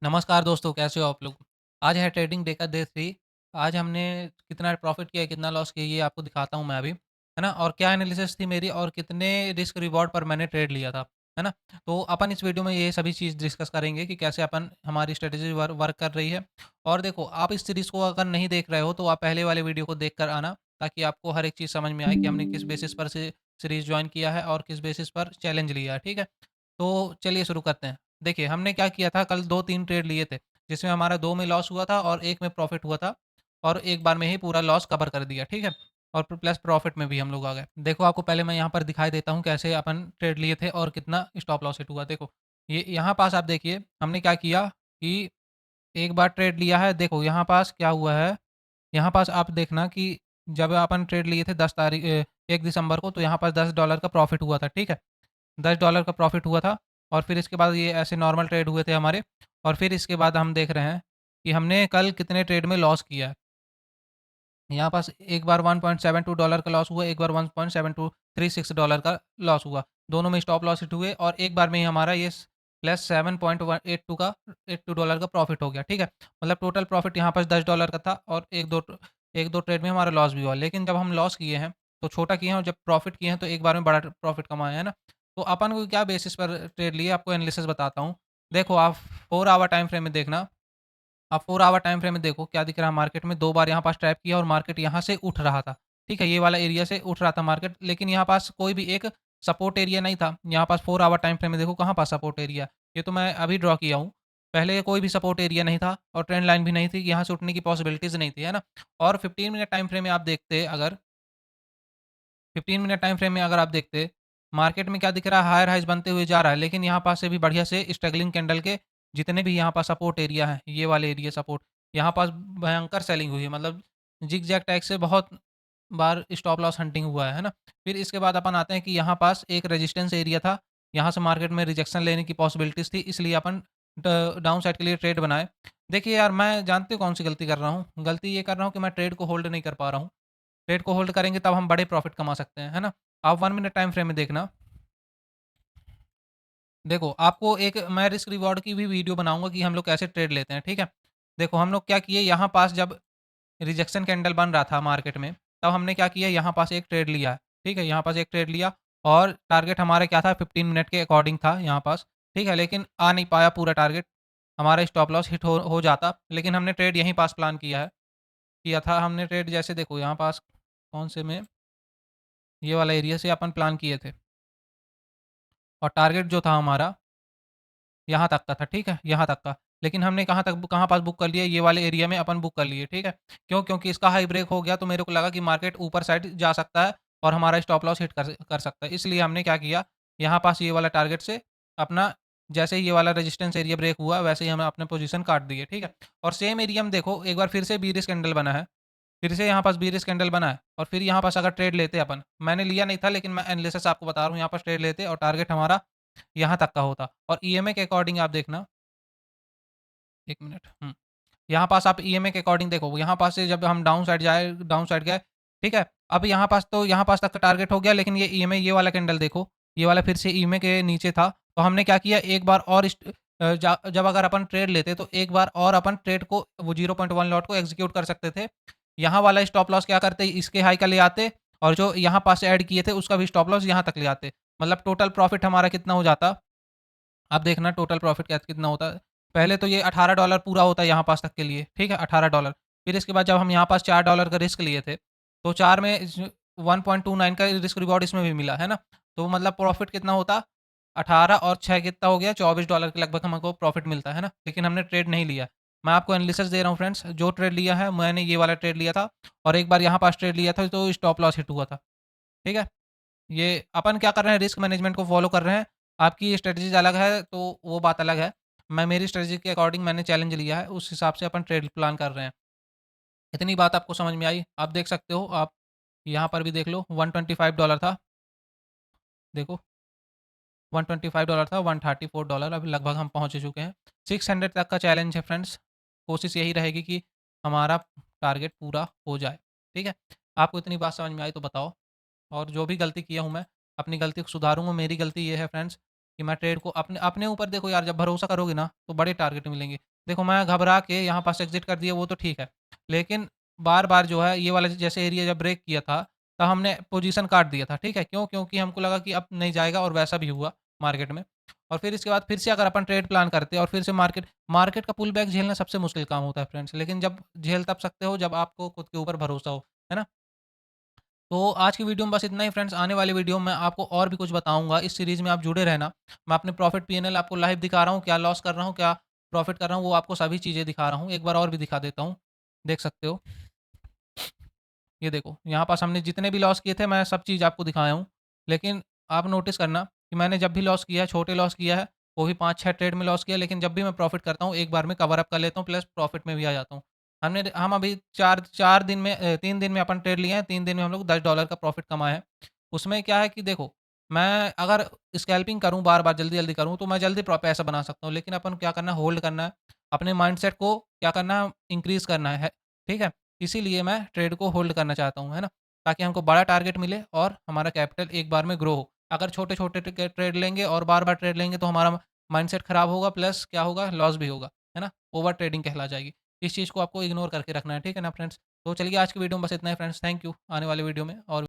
नमस्कार दोस्तों, कैसे हो आप लोग? आज है ट्रेडिंग डे का डे 3। आज हमने कितना प्रॉफ़िट किया, कितना लॉस किया, ये आपको दिखाता हूँ मैं अभी, है ना? और क्या एनालिसिस थी मेरी और कितने रिस्क रिवॉर्ड पर मैंने ट्रेड लिया था, है ना? तो अपन इस वीडियो में ये सभी चीज़ डिस्कस करेंगे कि कैसे अपन हमारी स्ट्रैटेजी वर्क कर रही है। और देखो, आप इस सीरीज़ को अगर नहीं देख रहे हो, तो आप पहले वाले वीडियो को देख कर आना, ताकि आपको हर एक चीज़ समझ में आए कि हमने किस बेसिस पर से सीरीज़ जॉइन किया है और किस बेसिस पर चैलेंज लिया है, ठीक है? तो चलिए शुरू करते हैं। देखिए, हमने क्या किया था, कल 2-3 ट्रेड लिए थे, जिसमें हमारा 2 में लॉस हुआ था और 1 में प्रॉफ़िट हुआ था और एक बार में ही पूरा लॉस कवर कर दिया, ठीक है? और प्लस प्रॉफ़िट में भी हम लोग आ गए। देखो, आपको पहले मैं यहाँ पर दिखाई देता हूँ कैसे अपन ट्रेड लिए थे और कितना स्टॉप लॉस हिट हुआ। देखो, ये यहाँ पास आप देखिए, हमने क्या किया कि एक बार ट्रेड लिया है। देखो, यहाँ पास क्या हुआ है, यहाँ पास आप देखना कि जब अपन ट्रेड लिए थे 1 दिसंबर को, तो यहाँ पास $10 का प्रॉफ़िट हुआ था, ठीक है? $10 का प्रॉफ़िट हुआ था और फिर इसके बाद ये ऐसे नॉर्मल ट्रेड हुए थे हमारे। और फिर इसके बाद हम देख रहे हैं कि हमने कल कितने ट्रेड में लॉस किया है। यहाँ पास एक बार $1.72 का लॉस हुआ, एक बार 1.7236 डॉलर का लॉस हुआ। दोनों में स्टॉप लॉस हिट हुए और एक बार में ही हमारा ये प्लस 7.182 का $82 का प्रॉफ़िट हो गया, ठीक है? मतलब टोटल प्रॉफ़िट यहाँ पास $10 का था और 1-2 ट्रेड में हमारा लॉस भी हुआ। लेकिन जब हम लॉस किए हैं, तो छोटा किए हैं और जब प्रॉफ़िट किए हैं, तो एक बार में बड़ा प्रॉफ़िट कमाया है ना? तो अपन को क्या बेसिस पर ट्रेड लिए, आपको एनालिसिस बताता हूँ। देखो, आप 4 आवर टाइम फ्रेम में देखना। आप 4 आवर टाइम फ्रेम में देखो क्या दिख रहा है मार्केट में। 2 बार यहाँ पास टैप किया और मार्केट यहाँ से उठ रहा था, ठीक है? ये वाला एरिया से उठ रहा था मार्केट, लेकिन यहाँ पास कोई भी एक सपोर्ट एरिया नहीं था। यहाँ पास 4 आवर टाइम फ्रेम में देखो कहाँ पास सपोर्ट एरिया, ये तो मैं अभी ड्रॉ किया हूँ। पहले कोई भी सपोर्ट एरिया नहीं था और ट्रेंड लाइन भी नहीं थी, यहाँ से उठने की पॉसिबिलिटीज़ नहीं थी, है ना? और 15 मिनट टाइम फ्रेम में आप देखते अगर 15 मिनट टाइम फ्रेम में अगर आप देखते, मार्केट में क्या दिख रहा है, हायर हाइज़ बनते हुए जा रहा है, लेकिन यहाँ पास से भी बढ़िया से स्ट्रगलिंग कैंडल के जितने भी यहाँ पास सपोर्ट एरिया हैं, ये वाले एरिया सपोर्ट, यहाँ पास भयंकर सेलिंग हुई है। मतलब ज़िगज़ैग टैग से बहुत बार स्टॉप लॉस हंटिंग हुआ है ना? फिर इसके बाद अपन आते हैं कि यहाँ पास एक रेजिस्टेंस एरिया था, यहाँ से मार्केट में रिजेक्शन लेने की पॉसिबिलिटीज़ थी, इसलिए अपन डाउन साइड के लिए ट्रेड बनाए। देखिए यार, मैं जानते हो कौन-सी गलती कर रहा हूँ? गलती ये कर रहा हूँ कि मैं ट्रेड को होल्ड नहीं कर पा रहा हूँ। ट्रेड को होल्ड करेंगे तब हम बड़े प्रॉफ़िट कमा सकते हैं, है ना? आप 1 मिनट टाइम फ्रेम में देखना। देखो, आपको एक मैं रिस्क रिवॉर्ड की भी वीडियो बनाऊँगा कि हम लोग कैसे ट्रेड लेते हैं, ठीक है? देखो, हम लोग क्या किए, यहाँ पास जब रिजेक्शन कैंडल बन रहा था मार्केट में, तब हमने क्या किया, यहाँ पास एक ट्रेड लिया, ठीक है? यहाँ पास एक ट्रेड लिया और टारगेट हमारा क्या था, 15 मिनट के अकॉर्डिंग था यहाँ पास, ठीक है? लेकिन आ नहीं पाया पूरा टारगेट, हमारा स्टॉप लॉस हिट हो जाता, लेकिन हमने ट्रेड यहीं पास प्लान किया था हमने ट्रेड। जैसे देखो, यहाँ पास कौन से में, ये वाला एरिया से अपन प्लान किए थे और टारगेट जो था हमारा यहाँ तक का था, ठीक है? यहाँ तक का। लेकिन हमने कहाँ पास बुक कर लिया, ये वाले एरिया में अपन बुक कर लिए, ठीक है? क्यों? क्योंकि इसका हाई ब्रेक हो गया तो मेरे को लगा कि मार्केट ऊपर साइड जा सकता है और हमारा स्टॉप लॉस हिट कर सकता है। इसलिए हमने क्या किया, यहाँ पास ये वाला टारगेट से अपना, जैसे ही ये वाला रेजिस्टेंस एरिया ब्रेक हुआ, वैसे ही हमने अपने पोज़ीशन काट दिए, ठीक है? और सेम एरिया में देखो, एक बार फिर से बीरिश कैंडल बना है। फिर से यहाँ पास बीरिश कैंडल बना है और फिर यहाँ पास अगर ट्रेड लेते अपन, मैंने लिया नहीं था लेकिन मैं एनालिसिस आपको बता रहा हूँ, यहाँ पास ट्रेड लेते और टारगेट हमारा यहाँ तक का होता। और ईएमए के अकॉर्डिंग आप देखना, 1 मिनट। यहाँ पास आप ईएमए के अकॉर्डिंग देखो, यहाँ पास से जब हम डाउन साइड गए, ठीक है? अब यहाँ पास तक का टारगेट हो गया, लेकिन ये ईएमए, ये वाला कैंडल देखो, ये वाला फिर से ईएमए के नीचे था। तो हमने क्या किया, एक बार और जब अगर अपन ट्रेड लेते तो एक बार और अपन ट्रेड को, वो 0.1 लॉट को एग्ज़ीक्यूट कर सकते थे। यहाँ वाला स्टॉप लॉस क्या करते, इसके हाई का ले आते और जो यहाँ पास से ऐड किए थे उसका भी स्टॉप लॉस यहाँ तक ले आते। मतलब टोटल प्रॉफिट हमारा कितना हो जाता, आप देखना टोटल प्रॉफिट कितना होता है। पहले तो ये $18 पूरा होता है यहाँ पास तक के लिए, ठीक है? $18। फिर इसके बाद जब हम यहाँ पास $4 का रिस्क लिए थे, तो 4 में 1.29 का रिस्क रिवॉर्ड इसमें भी मिला, है ना? तो मतलब प्रॉफिट कितना होता, 18 और 6 कितना हो गया, $24 के लगभग हमको प्रॉफिट मिलता है ना? लेकिन हमने ट्रेड नहीं लिया। मैं आपको एनालिसिस दे रहा हूँ फ्रेंड्स, जो ट्रेड लिया है, मैंने ये वाला ट्रेड लिया था और एक बार यहाँ पास ट्रेड लिया था तो स्टॉप लॉस हिट हुआ था, ठीक है? ये अपन क्या कर रहे हैं, रिस्क मैनेजमेंट को फॉलो कर रहे हैं। आपकी स्ट्रेटजीज अलग है तो वो बात अलग है। मैं मेरी स्ट्रेटजी के अकॉर्डिंग मैंने चैलेंज लिया है, उस हिसाब से अपन ट्रेड प्लान कर रहे हैं। इतनी बात आपको समझ में आई? आप देख सकते हो, आप यहाँ पर भी देख लो, $125 था। देखो, $125 था, $134, अभी लगभग हम पहुँच ही चुके हैं। 600 तक का चैलेंज है फ्रेंड्स। कोशिश यही रहेगी कि हमारा टारगेट पूरा हो जाए, ठीक है? आपको इतनी बात समझ में आई तो बताओ? और जो भी गलती किया हूँ मैं, अपनी गलती को सुधारूँगा। मेरी गलती ये है फ्रेंड्स कि मैं ट्रेड को अपने अपने ऊपर, देखो यार, जब भरोसा करोगे ना, तो बड़े टारगेट मिलेंगे। देखो मैं घबरा के यहाँ पास एग्ज़िट कर दिया वो तो ठीक है। लेकिन बार-बार जो है ये वाला जैसे एरिया जब ब्रेक किया था, तब हमने पोज़ीशन काट दिया था, ठीक है? क्यों? क्योंकि हमको लगा कि अब नहीं जाएगा और वैसा भी हुआ मार्केट में। और फिर इसके बाद फिर से अगर अपन ट्रेड प्लान करते हैं और फिर से मार्केट मार्केट का पुल बैक झेलना सबसे मुश्किल काम होता है फ्रेंड्स। लेकिन जब झेल तब सकते हो जब आपको खुद के ऊपर भरोसा हो, है ना? तो आज की वीडियो में बस इतना ही फ्रेंड्स। आने वाली वीडियो में आपको और भी कुछ बताऊँगा। इस सीरीज़ में आप जुड़े रहना। मैं अपने प्रॉफ़िट पी&एल आपको लाइव दिखा रहा हूँ, क्या लॉस कर रहा हूँ, क्या प्रॉफ़िट कर रहा हूँ, वो आपको सभी चीज़ें दिखा रहा हूँ। एक बार और भी दिखा देता हूँ, देख सकते हो। ये देखो, यहाँ पास हमने जितने भी लॉस किए थे, मैं सब चीज़ आपको दिखाया हूँ। लेकिन आप नोटिस करना कि मैंने जब भी लॉस किया है, छोटे लॉस किया है, वो भी 5-6 ट्रेड में लॉस किया है, लेकिन जब भी मैं प्रॉफ़िट करता हूँ, एक बार में कवर अप कर लेता हूँ, प्लस प्रॉफ़िट में भी आ जाता हूँ। हम अभी 4 दिन में 3 दिन में अपन ट्रेड लिए हैं, 3 दिन में हम लोग $10 का प्रॉफ़िट कमाए हैं। उसमें क्या है कि देखो, मैं अगर स्कैल्पिंग करूँ बार-बार, जल्दी-जल्दी करूँ, तो मैं जल्दी पैसा बना सकता हूँ। लेकिन अपन को क्या करना है, होल्ड करना है। अपने माइंडसेट को क्या करना है, इंक्रीज़ करना है, ठीक है? इसीलिए मैं ट्रेड को होल्ड करना चाहता हूँ, है ना? ताकि हमको बड़ा टारगेट मिले और हमारा कैपिटल एक बार में ग्रो हो। अगर छोटे-छोटे ट्रेड लेंगे और बार-बार ट्रेड लेंगे तो हमारा माइंडसेट खराब होगा, प्लस क्या होगा, लॉस भी होगा, है ना? ओवर ट्रेडिंग कहला जाएगी। इस चीज़ को आपको इग्नोर करके रखना है, ठीक है ना फ्रेंड्स? तो चलिए आज की वीडियो में बस इतना ही फ्रेंड्स, थैंक यू। आने वाली वीडियो में और